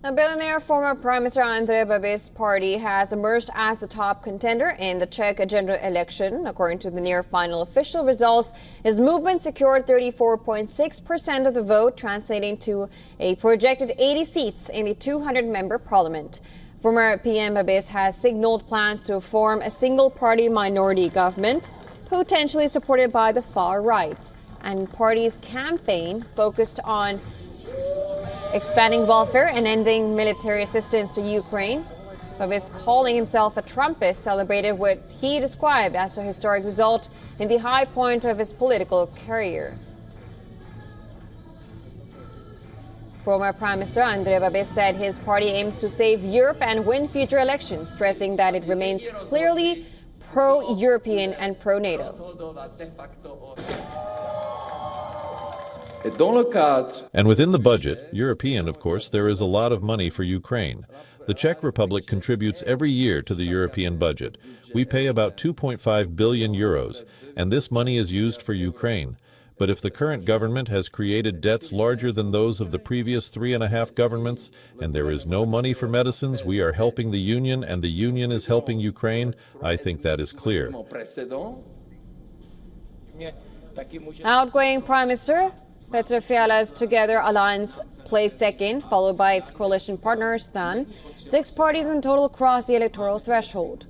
Now, billionaire former Prime Minister Andrej Babiš's party has emerged as the top contender in the Czech general election. According to the near-final official results, his movement secured 34.6% of the vote, translating to a projected 80 seats in the 200-member parliament. Former PM Babis has signaled plans to form a single-party minority government, potentially supported by the far right. And party's campaign focused on expanding welfare and ending military assistance to Ukraine. Babis, calling himself a Trumpist, celebrated what he described as a historic result in the high point of his political career. Former Prime Minister Andrej Babiš said his party aims to save Europe and win future elections, stressing that it remains clearly pro-European and pro-NATO. And within the budget, European, of course, there is a lot of money for Ukraine. The Czech Republic contributes every year to the European budget. We pay about 2.5 billion euros, and this money is used for Ukraine. But if the current government has created debts larger than those of the previous 3.5 governments, and there is no money for medicines, we are helping the Union, and the Union is helping Ukraine, I think that is clear. Outgoing Prime Minister Petr Fiala's Together alliance placed second, followed by its coalition partner STAN. 6 parties in total crossed the electoral threshold,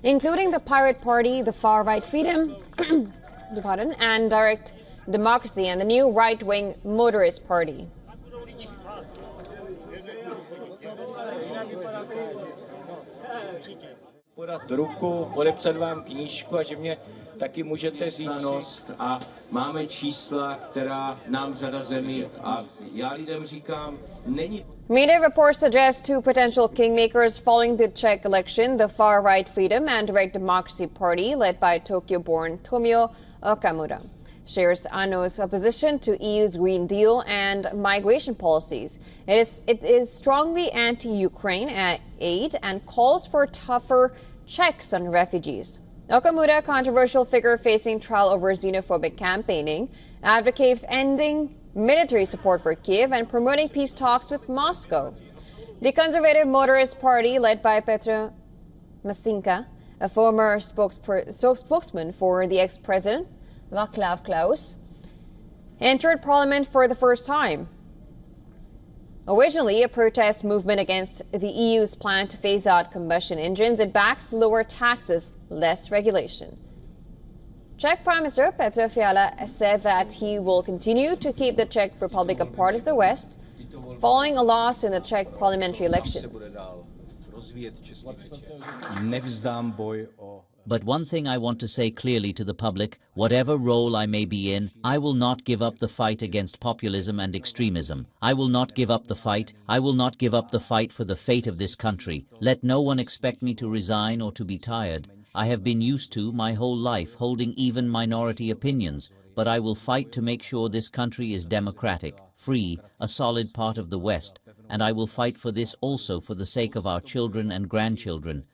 including the Pirate Party, the far-right Freedom and Direct Democracy, and the new right-wing Motorist Party. Podat ruku, podepsat vám knížku a že mě taky můžete říct a máme čísla, která nám řada zemí a já lidem říkám, není. Media reports suggest 2 potential kingmakers following the Czech election, the far-right Freedom and Direct Democracy Party, led by Tokyo-born Tomio Okamura, shares ANO's opposition to EU's Green Deal and migration policies. It is strongly anti-Ukraine aid and calls for tougher checks on refugees. Okamura, a controversial figure facing trial over xenophobic campaigning, advocates ending military support for Kiev and promoting peace talks with Moscow. The Conservative Motorist Party, led by Petr Masinka, a former spokesman for the ex-president Václav Klaus, entered parliament for the first time. Originally a protest movement against the EU's plan to phase out combustion engines, it backs lower taxes, less regulation. Czech Prime Minister Petr Fiala said that he will continue to keep the Czech Republic a part of the West, following a loss in the Czech parliamentary elections. But one thing I want to say clearly to the public, whatever role I may be in, I will not give up the fight against populism and extremism. I will not give up the fight. I will not give up the fight for the fate of this country. Let no one expect me to resign or to be tired. I have been used to my whole life holding even minority opinions, but I will fight to make sure this country is democratic, free, a solid part of the West. And I will fight for this also for the sake of our children and grandchildren.